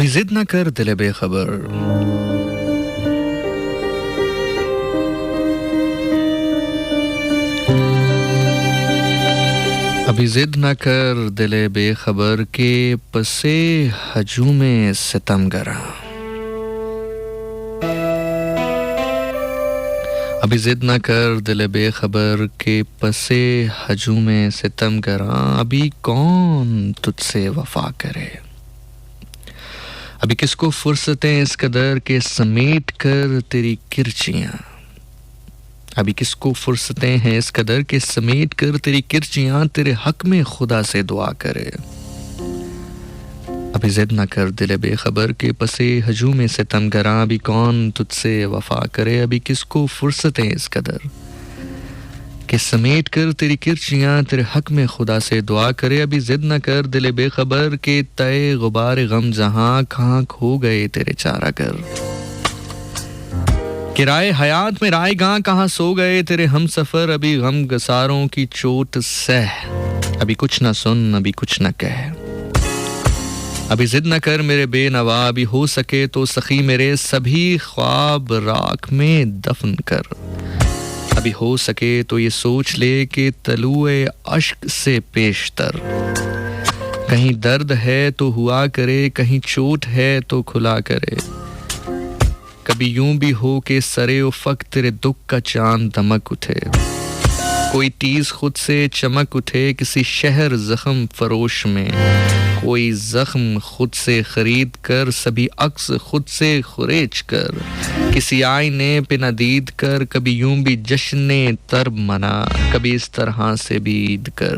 अभी जिद ना कर दिल बेखबर, अभी जिद ना कर दिल बेखबर के पसे हजूमे सितमगरा। अभी जिद ना कर दिल बेखबर के पसे हजूमे सितमगरा। अभी कौन तुझसे वफा करे, अभी किसको फुर्सतें इस कदर के समेट कर तेरी किरचियां। अभी किसको फुर्सतें हैं इस कदर के समेट कर तेरी किरचियां तेरे हक में खुदा से दुआ करे। अभी जिद ना कर दिल बेखबर के पसे हजूम सितमगरा। अभी कौन तुझसे वफा करे, अभी किसको फुर्सतें इस कदर के समेट कर तेरी किरचियां तेरे हक में खुदा से दुआ करे। अभी जिद ना कर दिल बेखबर के तय गुबार गम जहां कहाँ खो गए तेरे चारागर। किराए हयात में राय गां कहाँ सो गए तेरे हम सफर। अभी गम गसारों की चोट सह, अभी कुछ ना सुन अभी कुछ ना कह। अभी जिद ना कर मेरे बेनवा, अभी हो सके तो सखी मेरे सभी ख्वाब राख में दफन कर। अभी हो सके तो ये सोच ले कि तलुए अश्क से पेशतर। कहीं दर्द है तो हुआ करे, कहीं चोट है तो खुला करे। कभी यूं भी हो के सरे उफक तेरे दुख का चांद दमक उठे। कोई टीज खुद से चमक उठे किसी शहर जख्म फरोश में। कोई जख्म खुद से खरीद कर सभी अक्स खुद से खुरेच कर। किसी आईने पे नदीद कर कभी यूं भी जश्ने तरब मना, कभी इस तरह से भी ईद कर।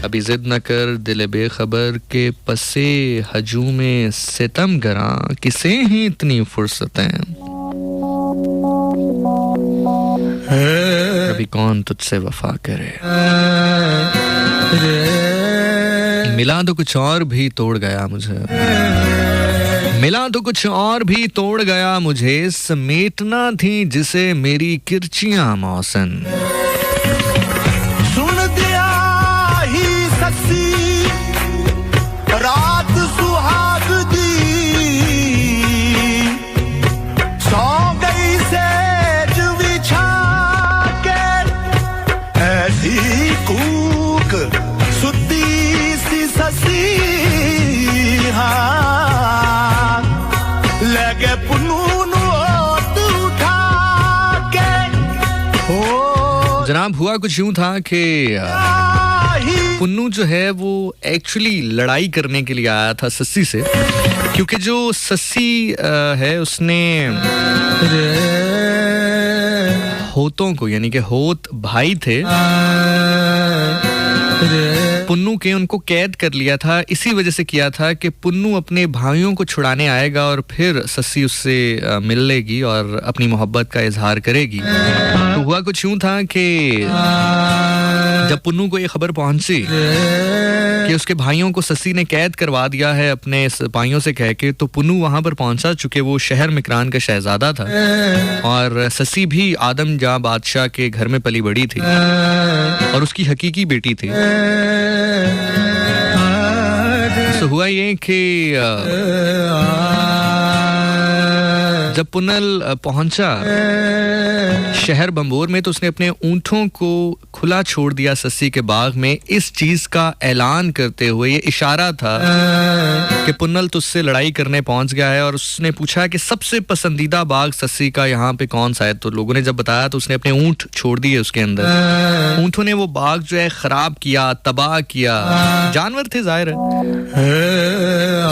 अभी जिद न कर दिल बेखबर के पसे हजूमे सितमगरा। किसे ही इतनी फुर्सतें, अभी कौन तुझसे वफा करे। मिला तो कुछ और भी तोड़ गया मुझे, मिला तो कुछ और भी तोड़ गया मुझे। समेटना थी जिसे मेरी किरचियां मौसन। सुन दिया ही सच्ची रात सुहाग दी, सौ गई सेज बिछा के ऐसी कूक सुती सी ससी। हाँ लगे पुनून उठा के हो। जनाब हुआ कुछ यूं था कि पुन्नू जो है वो एक्चुअली लड़ाई करने के लिए आया था सस्सी से, क्योंकि जो सस्सी है उसने होतों को, यानी कि होत भाई थे पुन्नू के, उनको कैद कर लिया था। इसी वजह से किया था कि पुन्नू अपने भाइयों को छुड़ाने आएगा और फिर सस्सी उससे मिल लेगी और अपनी मोहब्बत का इजहार करेगी। तो हुआ कुछ यूं था कि जब पुन्नू को ये खबर पहुंची कि उसके भाइयों को सस्सी ने कैद करवा दिया है अपने सिपाहियों से कह के, तो पुन्नू वहां पर पहुंचा, चूंकि वो शहर मिकरान का शहजादा था और सस्सी भी आदम जां बादशाह के घर में पली बड़ी थी और उसकी हकीकी बेटी थी। तो हुआ ये कि जब पुन्नल पहुंचा शहर बंबोर में तो उसने अपने ऊंटों को खुला छोड़ दिया सस्सी के बाग में। इस चीज का ऐलान करते हुए ये इशारा था कि पुन्नल तुझसे लड़ाई करने पहुंच गया है। और उसने पूछा कि सबसे पसंदीदा बाग सस्सी का यहाँ पे कौन सा है। तो लोगों ने जब बताया तो उसने अपने ऊंट छोड़ दिए उसके अंदर। ऊंटों ने वो बाग जो है खराब किया, तबाह किया, जानवर थे जाहिर है।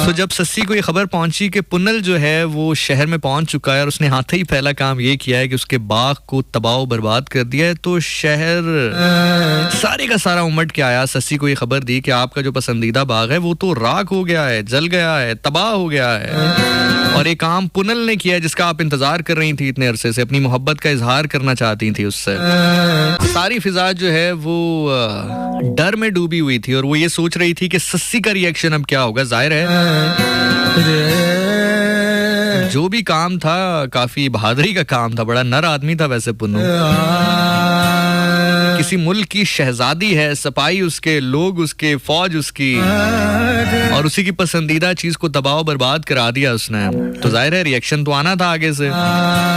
तो जब सस्सी को ये खबर पहुंची कि पुन्नल जो है वो शहर में पहुंच चुका है और उसने हाथ ही पहला काम ये किया है कि उसके बाग को तबाह बर्बाद कर दिया है, तो शहर सारे का सारा उमड़ के आया, सस्सी को ये खबर दी कि आपका जो पसंदीदा बाग है वो तो राख हो गया है, जल गया है, तबाह हो गया है। और एक काम पुन्नल ने किया जिसका आप इंतजार कर रही थी इतने अरसे से, अपनी मोहब्बत का इजहार करना चाहती थी उससे। सारी फिजा जो है वो डर में डूबी हुई थी और वो ये सोच रही थी कि सस्सी का रिएक्शन अब क्या होगा। जाहिर है जो भी काम था काफी बहादुरी का काम था, बड़ा नर आदमी था वैसे पुन्नू। किसी मुल्क की शहजादी है, सपाही उसके, लोग उसके, फौज उसकी, और उसी की पसंदीदा चीज को तबाह बर्बाद करा दिया उसने, तो जाहिर है रिएक्शन तो आना था आगे से।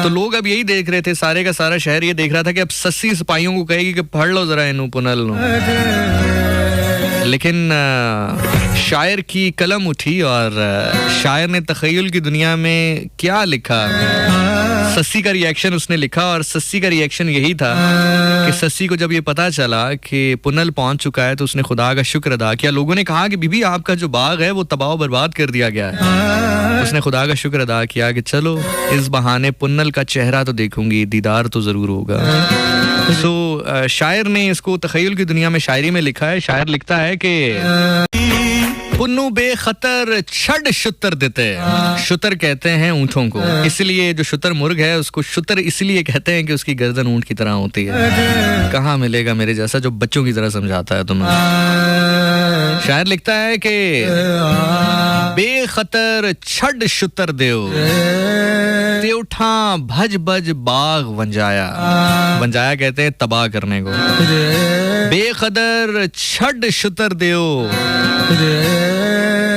तो लोग अब यही देख रहे थे, सारे का सारा शहर ये देख रहा था कि अब सस्सी सिपाहियों को कहेगी कि पढ़ लो जरा इनू पुनल नो। लेकिन शायर की कलम उठी और शायर ने तखय्युल की दुनिया में क्या लिखा, सस्सी का रिएक्शन उसने लिखा। और सस्सी का रिएक्शन यही था कि सस्सी को जब ये पता चला कि पुनल पहुंच चुका है तो उसने खुदा का शुक्र अदा किया। लोगों ने कहा कि बीबी आपका जो बाग है वो तबाह बर्बाद कर दिया गया है। उसने खुदा का शुक्र अदा किया कि चलो इस बहाने पुनल का चेहरा तो देखूंगी, दीदार तो जरूर होगा। सो शायर ने इसको तखय्युल की दुनिया में शायरी में लिखा है। शायर लिखता है कि पुन्नू बेखतर छड़ शुतर देते। शुतर कहते हैं ऊंटों को, इसलिए जो शुतर मुर्ग है उसको शुतर इसलिए कहते हैं कि उसकी गर्दन ऊंट की तरह होती है। कहाँ मिलेगा मेरे जैसा जो बच्चों की तरह समझाता है तुम्हें। शायर लिखता है कि बेखतर छड़ शुतर देओ ते उठा भज भज बाग वंजाया। वंजाया कहते हैं तबाह करने को। बेखदर छड़ शुतर देओ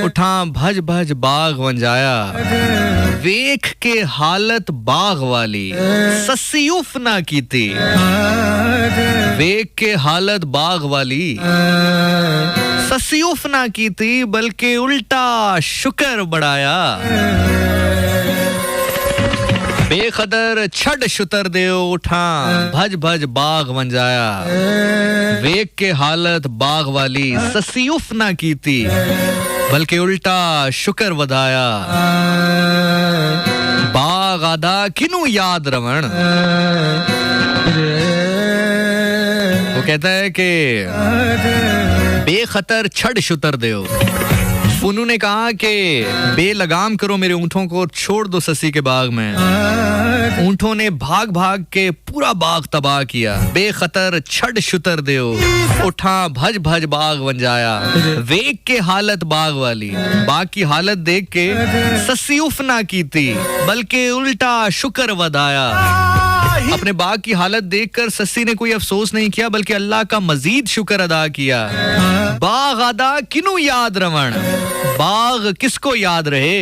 उठा भज भज बाग वंजाया। वेख के हालत बाग वाली सस्सी उफ ना कीती। वेख के हालत बाग वाली सस्सी उफ ना कीती, बल्कि उल्टा शुक्र बढ़ाया। बेखदर छड़ शुतर देओ उठा भज भज बाग वंजाया। वेख के हालत बाग वाली सस्सी उफ ना कीती, बल्कि उल्टा शुक्र वधाया। बाग आदा किनू याद रवण। वो कहता है कि बेखतर छड़ शुतर देओ। पुन्नू ने कहा कि बेलगाम करो मेरे ऊंटों को, छोड़ दो सस्सी के बाग में। ऊंटों ने भाग भाग के पूरा बाग तबाह किया। बेखतर छड़ शुतर देओ उठा भज भज बाग वंजाया। वेख के हालत बाग वाली, बाग की हालत देख के सस्सी उफ ना कीती, बल्कि उल्टा शुक्र वधाया। अपने बाग की हालत देखकर सस्सी ने कोई अफसोस नहीं किया, बल्कि अल्लाह का मजीद शुक्र अदा किया। बाग आदा किनू याद रवण। बाग किसको याद रहे,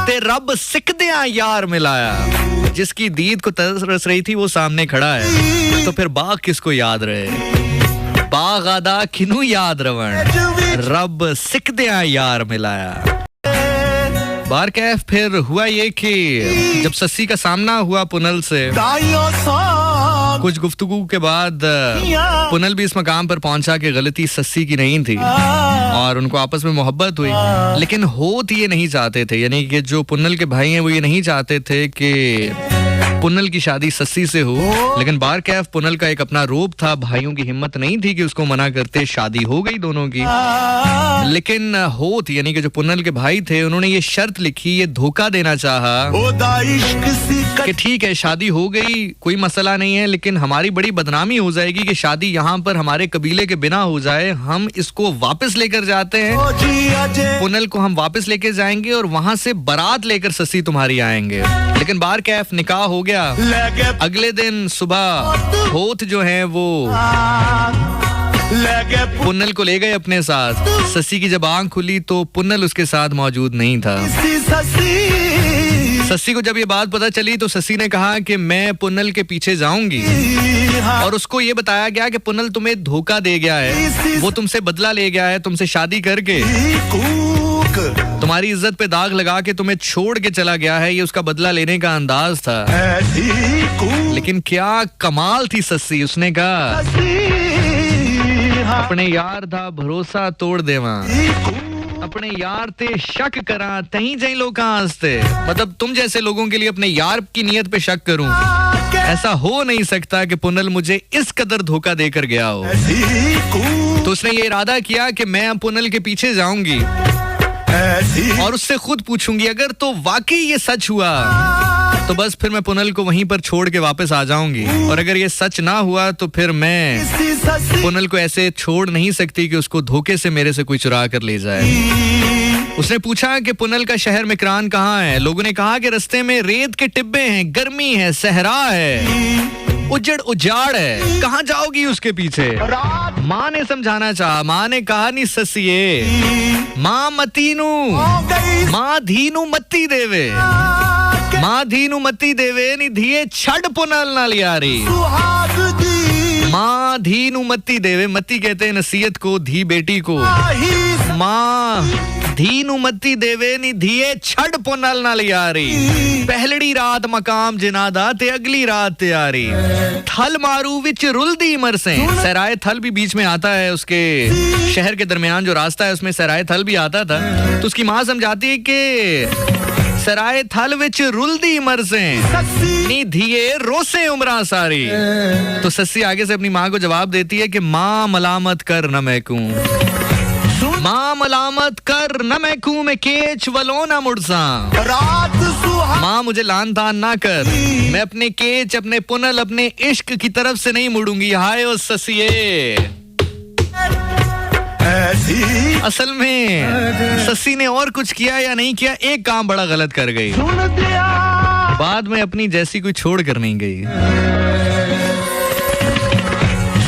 ते रब सिकदियां यार मिलाया। जिसकी दीद को तरस रही थी वो सामने खड़ा है, तो फिर बाग किसको याद रहे। बाग आदा किनू याद रवण, रब सिकदियां यार मिलाया। बार कैफ फिर हुआ ये कि जब सस्सी का सामना हुआ पुनल से, कुछ गुफ्तगू के बाद पुनल भी इस मकाम पर पहुंचा कि गलती सस्सी की नहीं थी और उनको आपस में मोहब्बत हुई। लेकिन होत ये नहीं चाहते थे, यानी कि जो पुनल के भाई हैं वो ये नहीं चाहते थे कि पुनल की शादी सस्सी से हो। लेकिन बार कैफ पुनल का एक अपना रोब था, भाइयों की हिम्मत नहीं थी कि उसको मना करते। शादी हो गई दोनों की, लेकिन होत यानी कि जो पुनल के भाई थे उन्होंने ये शर्त लिखी, ये धोखा देना चाहा कि ठीक है शादी हो गई, कोई मसला नहीं है, लेकिन हमारी बड़ी बदनामी हो जाएगी कि शादी यहाँ पर हमारे कबीले के बिना हो जाए। हम इसको वापस लेकर जाते हैं, पुनल को हम वापस लेकर जाएंगे और वहां से बारात लेकर सस्सी तुम्हारी आएंगे। लेकिन बार कैफ निकाह हो गया। अगले दिन सुबह होत जो है वो पुनल को ले गए अपने साथ। सस्सी की जब आंख खुली तो पुनल उसके साथ मौजूद नहीं था। सस्सी को जब ये बात पता चली तो सस्सी ने कहा कि मैं पुनल के पीछे जाऊंगी, और उसको ये बताया गया कि पुनल तुम्हें धोखा दे गया है, वो तुमसे बदला ले गया है, तुमसे शादी करके तुम्हारी इज्जत पे दाग लगा के तुम्हें छोड़ के चला गया है। ये उसका बदला लेने का अंदाज था। लेकिन क्या कमाल थी सस्सी, उसने कहा अपने यार दा भरोसा तोड़ देवा, अपने यार ते शक करा तहीं जई लोग हंसते। मतलब तुम जैसे लोगों के लिए अपने यार की नीयत पे शक करूं, ऐसा हो नहीं सकता कि पुनल मुझे इस कदर धोखा देकर गया हो। तो उसने ये इरादा किया कि मैं पुनल के पीछे जाऊंगी और उससे खुद पूछूंगी, अगर तो वाकई ये सच हुआ तो बस फिर मैं पुनल को वहीं पर छोड़ के वापस आ जाऊंगी, और अगर ये सच ना हुआ तो फिर मैं पुनल को ऐसे छोड़ नहीं सकती कि उसको धोखे से मेरे से कोई चुरा कर ले जाए। उसने पूछा कि पुनल का शहर मिकरान कहाँ है। लोगों ने कहा कि रास्ते में रेत के टिब्बे हैं, गर्मी है, सहरा है। उजड़ उजाड़ है, कहाँ जाओगी उसके पीछे। रात माँ ने समझाना चाहा, माँ ने कहा नी ससिए माँ मतीनू, हो गई माँ धीनू मत्ती देवे, माँ धीनू मत्ती देवे नी धिये छड़ पुनल ना लियारी। सुहाग दी माँ धीनू मत्ती देवे, मत्ती कहते हैं नसीहत को, धी बेटी को। ही माँ धीनू मत्ती देवे नी धिये छड़ पुनल ना लियारी। पहलड़ी रात मकाम जिनादा ते अगली रात तैयारी। थल मारू विच रुलदी मरसे, सराय थल भी बीच में आता है, उसके शहर के दरमियान जो रास्ता है उसमें सराय थल भी आता था। तो उसकी माँ समझाती है कि सराय थल विच रुलदी मरसे ससी नी धिये रोसे उमरा सारी। तो सस्सी आगे से अपनी माँ को जवाब देती है कि माँ मलामत कर न मैं कूं, माँ मलामत कर न मैं कूं, मैं केच वलो ना मुड़सा। रात सुहाग माँ मुझे लान तान ना कर, मैं अपने केच, अपने पुनल, अपने इश्क की तरफ से नहीं मुड़ूंगी। हाय ओ ससिए। ऐसी असल में सस्सी ने और कुछ किया या नहीं किया, एक काम बड़ा गलत कर गई। सुन दिया बाद में अपनी जैसी कोई छोड़ कर नहीं गई।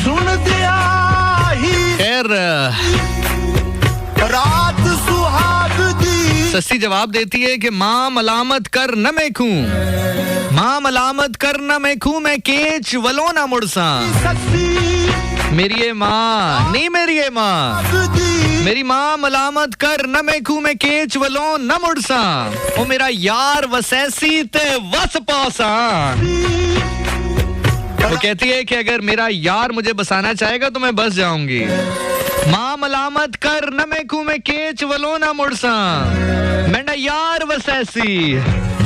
सुन दिया ही खैर रात सुहाग दी सस्सी जवाब देती है कि माँ मलामत कर न मैं खूं, माँ मलामत कर न मैं खूं, मैं केच वलो ना मुड़सा। ससी मेरी ये माँ नहीं, मेरी ये माँ, दी मेरी माँ मलामत कर न मैं खूं, मैं केच वलो न मुड़सा। ओ मेरा यार वसैसी ते वस पौसा। वो कहती है कि अगर मेरा यार मुझे बसाना चाहेगा तो मैं बस जाऊंगी। माँ मलामत कर न मैं खूं, मैं केच वलो ना मुड़सा। मेरा यार वसैसी,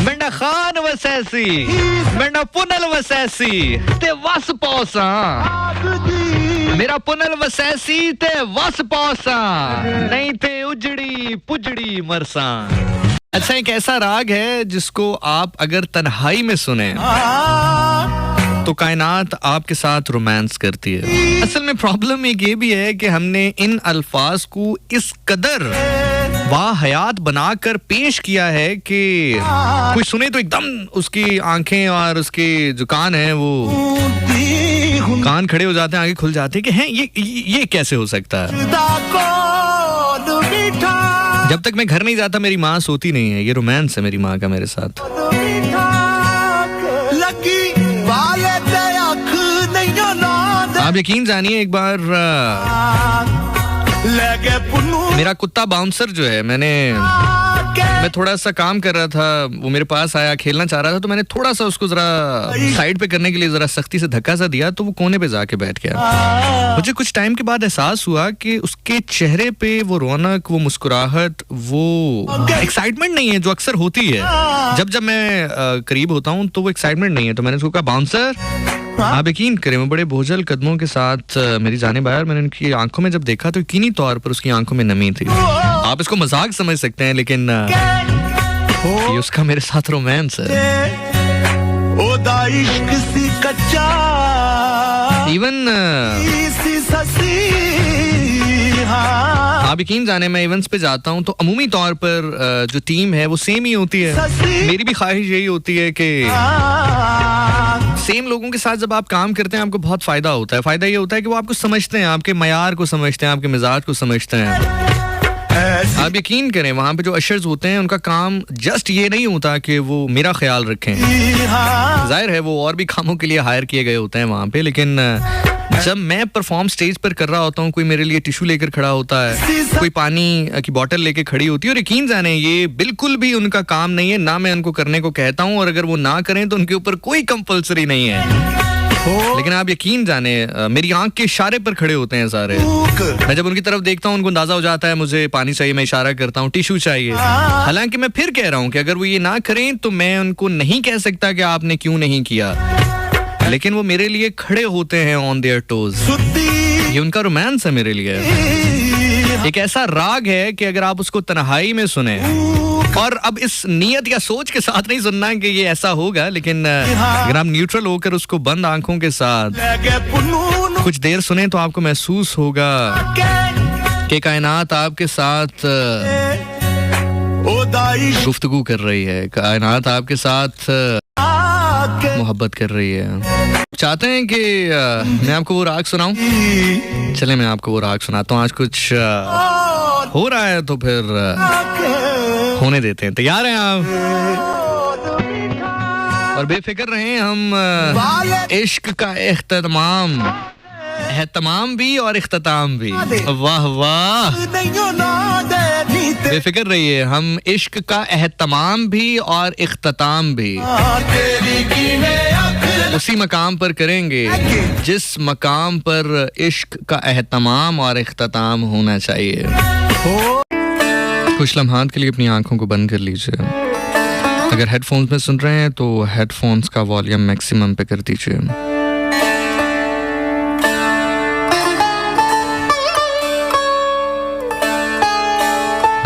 मेरा खान वसैसी, मेरा पुनल वसैसी ते वस पौसा। मेरा पुनल वसैसी ते वस पौसा, नहीं ते उजड़ी पुजड़ी मरसा। अच्छा, एक ऐसा राग है जिसको आप अगर तन्हाई में सुने तो कायनात आपके साथ रोमांस करती है। असल में प्रॉब्लम एक ये भी है कि हमने इन अल्फाज को इस कदर वाहयात बनाकर पेश किया है कि कोई सुने तो एकदम उसकी आंखें और उसके जो कान है वो कान खड़े हो जाते हैं, आगे खुल जाते हैं कि हैं ये कैसे हो सकता है। जब तक मैं घर नहीं जाता मेरी माँ सोती नहीं है। ये रोमांस है मेरी माँ का मेरे साथ। आप यकीन जानिए, एक बार मेरा कुत्ता बाउंसर जो है, मैं थोड़ा सा काम कर रहा था, वो मेरे पास आया, खेलना चाह रहा था, तो मैंने थोड़ा सा उसको जरा साइड पे करने के लिए जरा सख्ती से धक्का सा दिया, तो वो कोने पे जाके बैठ गया। मुझे कुछ टाइम के बाद एहसास हुआ कि उसके चेहरे पे वो रौनक, वो मुस्कुराहट, वो एक्साइटमेंट नहीं है जो अक्सर होती है। जब मैं करीब होता हूँ तो वो एक्साइटमेंट नहीं है। तो मैंने उसको कहा, बाउंसर, आप यकीन करें वो बड़े बोझल कदमों के साथ मेरी जानिब आया। मैंने उनकी आंखों में जब देखा तो यकीनी तौर पर उसकी आंखों में नमी थी। आप इसको मजाक समझ सकते हैं, लेकिन ये उसका मेरे साथ रोमांस है। इवन आप यकीन जाने, मैं इवेंट्स पे जाता हूँ तो अमूमी तौर पर जो टीम है वो सेम ही होती है। मेरी भी ख्वाहिश यही होती है कि सेम लोगों के साथ जब आप काम करते हैं आपको बहुत फायदा होता है। फायदा ये होता है कि वो आपको समझते हैं, आपके मयार को समझते हैं, आपके मिजाज को समझते हैं। आप यकीन करें, वहाँ पे जो अशर्स होते हैं उनका काम जस्ट ये नहीं होता कि वो मेरा ख्याल रखें। जाहिर है वो और भी कामों के लिए हायर किए गए होते हैं वहाँ पे, लेकिन जब मैं परफॉर्म स्टेज पर कर रहा होता हूँ, कोई मेरे लिए टिश्यू लेकर खड़ा होता है, कोई पानी की बोतल लेके खड़ी होती है, और यकीन जाने ये बिल्कुल भी उनका काम नहीं है, ना मैं उनको करने को कहता हूँ, और अगर वो ना करें तो उनके ऊपर कोई कंपल्सरी नहीं है। लेकिन आप यकीन जाने मेरी आंख के इशारे पर खड़े होते हैं सारे। मैं जब उनकी तरफ देखता हूँ उनको अंदाजा हो जाता है मुझे पानी चाहिए, मैं इशारा करता हूँ टिश्यू चाहिए। हालांकि मैं फिर कह रहा हूँ कि अगर वो ये ना करें तो मैं उनको नहीं कह सकता कि आपने क्यों नहीं किया, लेकिन वो मेरे लिए खड़े होते हैं ऑन देयर टोज। ये उनका रोमांस है मेरे लिए। एक ऐसा राग है कि अगर आप उसको तन्हाई में सुने, और अब इस नियत या सोच के साथ नहीं सुनना कि ये ऐसा होगा, लेकिन अगर आप न्यूट्रल होकर उसको बंद आंखों के साथ कुछ देर सुने तो आपको महसूस होगा कि कायनात आपके साथ गुफ्तगू कर रही है, कायनात आपके साथ मोहब्बत कर रही है। चाहते हैं कि मैं आपको वो राग सुनाऊं? चले मैं आपको वो राग सुनाता हूँ। आज कुछ हो रहा है तो फिर होने देते हैं। तैयार हैं आप? और बेफिक्र रहें, हम इश्क का इख्तिताम है, तमाम भी और इख्तिताम भी। वाह वाह, बेफिक्र रहिए, हम इश्क का एहतमाम भी और इख्तिताम भी उसी मकाम पर करेंगे जिस मकाम पर इश्क का एहतमाम और इख्तिताम होना चाहिए। कुछ लम्हात के लिए अपनी आंखों को बंद कर लीजिए। अगर हेडफोन्स में सुन रहे हैं तो हेडफोन्स का वॉल्यूम मैक्सिमम पे कर दीजिए।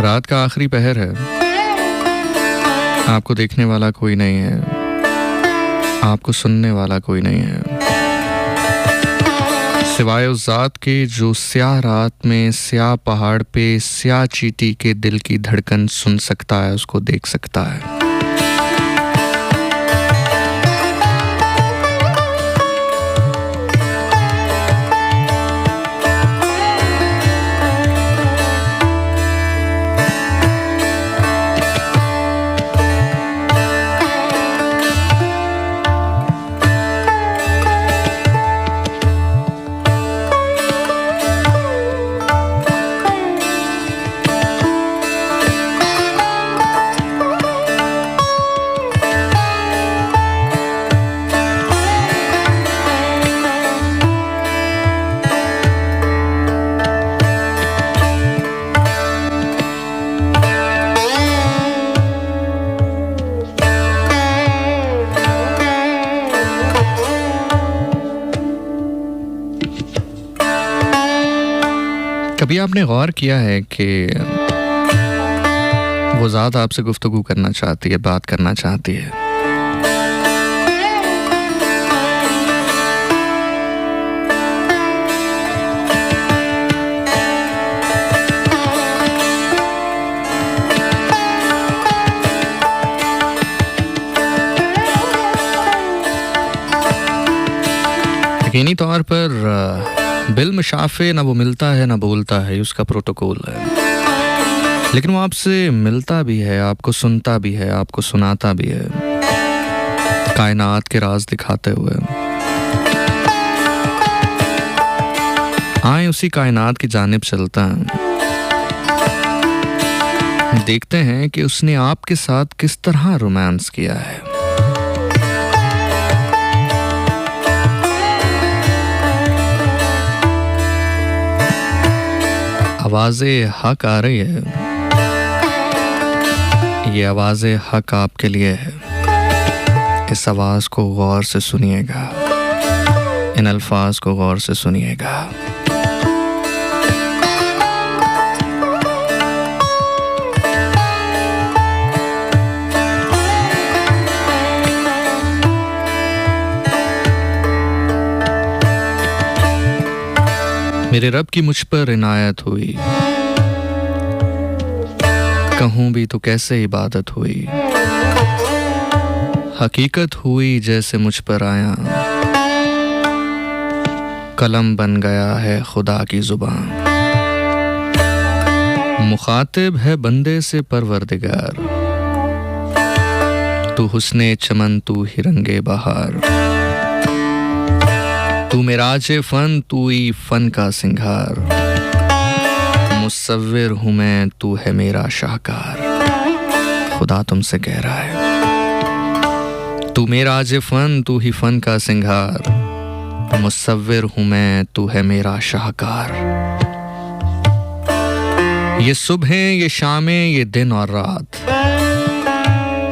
रात का आखिरी पहर है, आपको देखने वाला कोई नहीं है, आपको सुनने वाला कोई नहीं है, सिवाय उस ज़ात के जो स्याह रात में स्याह पहाड़ पे स्याह चींटी के दिल की धड़कन सुन सकता है, उसको देख सकता है। कभी आपने गौर किया है कि वो ज़ात आपसे गुफ्तगू करना चाहती है, बात करना चाहती है, यकीनी तौर पर बिल मुशाफे ना वो मिलता है ना बोलता है, उसका प्रोटोकॉल है, लेकिन वो आपसे मिलता भी है, आपको सुनता भी है, आपको सुनाता भी है, कायनात के राज दिखाते हुए। आए उसी कायनात की जानिब चलता है, देखते हैं कि उसने आपके साथ किस तरह रोमांस किया है। आवाज़े हक आ रही है, ये आवाज़े हक आपके लिए है। इस आवाज़ को गौर से सुनिएगा, इन अल्फाज को गौर से सुनिएगा। मेरे रब की मुझ पर इनायत हुई, कहूँ भी तो कैसे इबादत हुई, हकीकत हुई जैसे मुझ पर आया, कलम बन गया है खुदा की जुबान, मुखातिब है बंदे से परवरदिगार, तू हुस्ने चमन तू ही रंगे बहार, तू मेराजे फन तू ही फन का सिंगार, मुसव्विर हूँ मैं तू है मेरा शाहकार। खुदा तुमसे कह रहा है, तू मेराजे फन तू ही फन का सिंगार, मुसव्विर हूँ मैं तू है मेरा शाहकार। ये सुबह ये शामें ये दिन और रात,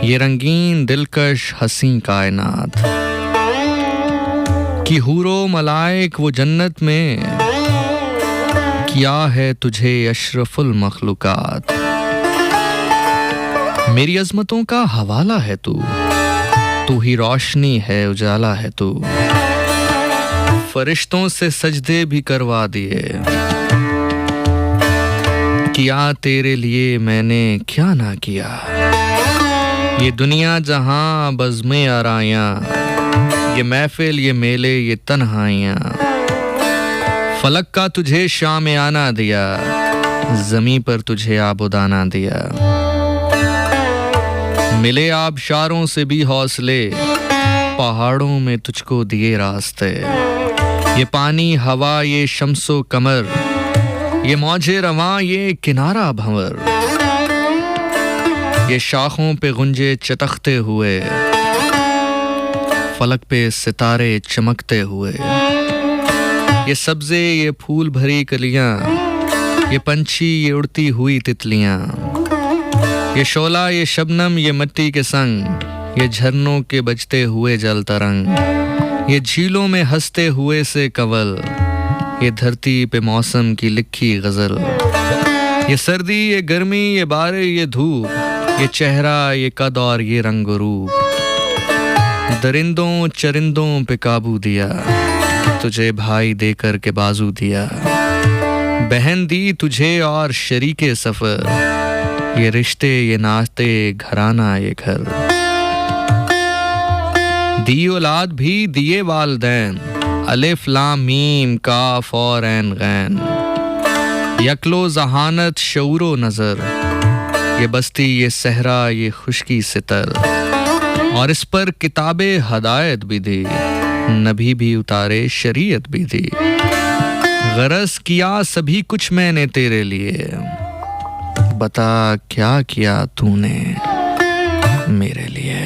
ये रंगीन दिलकश हसीं कायनात, कि हूरो मलाइक वो जन्नत में, किया है तुझे अशरफुल मखलूकात। मेरी अजमतों का हवाला है तू, तू ही रोशनी है उजाला है तू, फरिश्तों से सजदे भी करवा दिए, किया तेरे लिए मैंने क्या ना किया। ये दुनिया जहां बज़्मे आरायां, ये महफिल, ये मेले, ये तन्हाइयाँ, फलक का तुझे शाम आना दिया, जमी पर तुझे आबुदाना दिया। मिले आबशारों से भी हौसले, पहाड़ों में तुझको दिए रास्ते। ये पानी हवा, ये शम्सो कमर, ये मौजे रवां, ये किनारा भंवर, ये शाखों पे गुंजे चटकते हुए, फलक पे सितारे चमकते हुए। ये सब्जे, ये फूल भरी कलियां, ये पंछी, ये उड़ती हुई तितलियां, ये शोला, ये शबनम, ये मिट्टी के संग, ये झरनों के बजते हुए जल तरंग, ये झीलों में हंसते हुए से कंवल, ये धरती पे मौसम की लिखी गजल। ये सर्दी, ये गर्मी, ये बारिश, ये धूप, ये चेहरा, ये कद और ये रंग रूप। दरिंदों चरिंदों पे काबू दिया, तुझे भाई देकर के बाजू दिया। बहन दी तुझे और शरीके सफर, ये रिश्ते, ये नाते, घराना, ये घर। दी औलाद भी दिए वालदैन, अलिफ लाम मीम काफ और ऐन गैन। यकलो जहानत शऊरो नजर, ये बस्ती, ये सहरा, ये खुशकी सितर। और इस पर किताबे हदायत भी दी, नबी भी उतारे, शरीयत भी दी। गरज किया सभी कुछ मैंने तेरे लिए, बता क्या किया तूने मेरे लिए।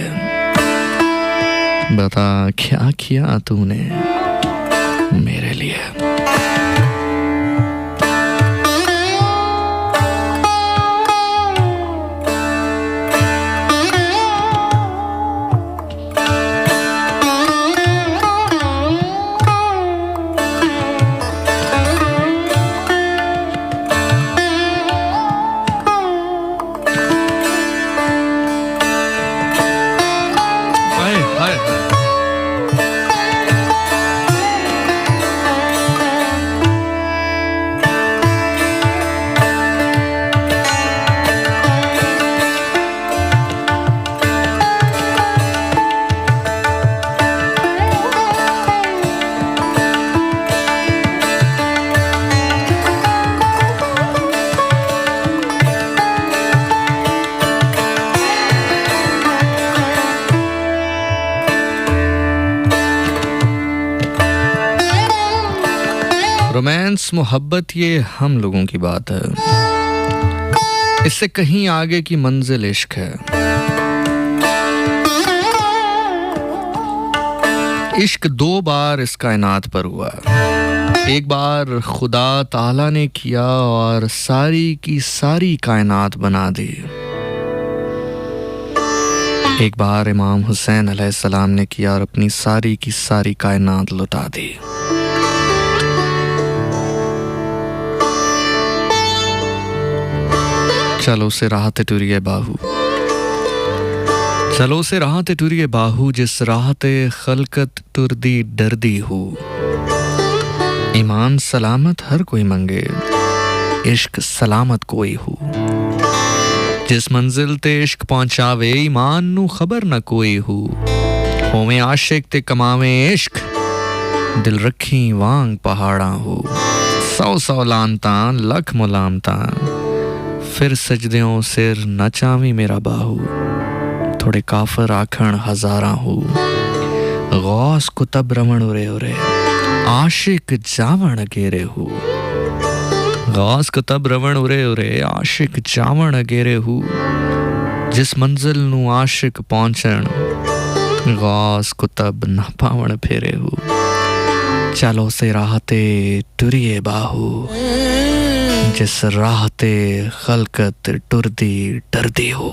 बता क्या किया तूने मेरे लिए। रोमांस, मोहब्बत, ये हम लोगों की बात है। इससे कहीं आगे की मंजिल इश्क है। इश्क 2 बार इस कायनात पर हुआ। एक बार खुदा ताला ने किया और सारी की सारी कायनात बना दी। एक बार इमाम हुसैन अलैहिस्सलाम ने किया और अपनी सारी की सारी कायनात लुटा दी। चलो से राहत टुरिए बाहू, चलो से राहत टुरिए बाहू, जिस राहत खलकत टुरदी डरदी हो। ईमान सलामत हर कोई मंगे, इश्क सलामत कोई हो। जिस मंजिल ते इश्क पहुंचावे, ईमान नू खबर न कोई हो। होवे आशिक ते कमावे इश्क, दिल रखी वांग पहाड़ा हो। 100 लानता लख मुलामता, फिर सजदेओं सिर न चावी मेरा बाहू। थोड़े काफर आखण हजारा हो, गौस कुतब रमण उरे उरे, आशिक जावण गेरे हो। गौस कुतब रमण उरे उरे, आशिक जावण गेरे हो। जिस मंजिल नू आशिक पहुंचण, गौस कुतब न पावण फेरे हो। चलो से राहते टुरिए बाहू, जिस राहते खलकत टुरदी डरदी हो।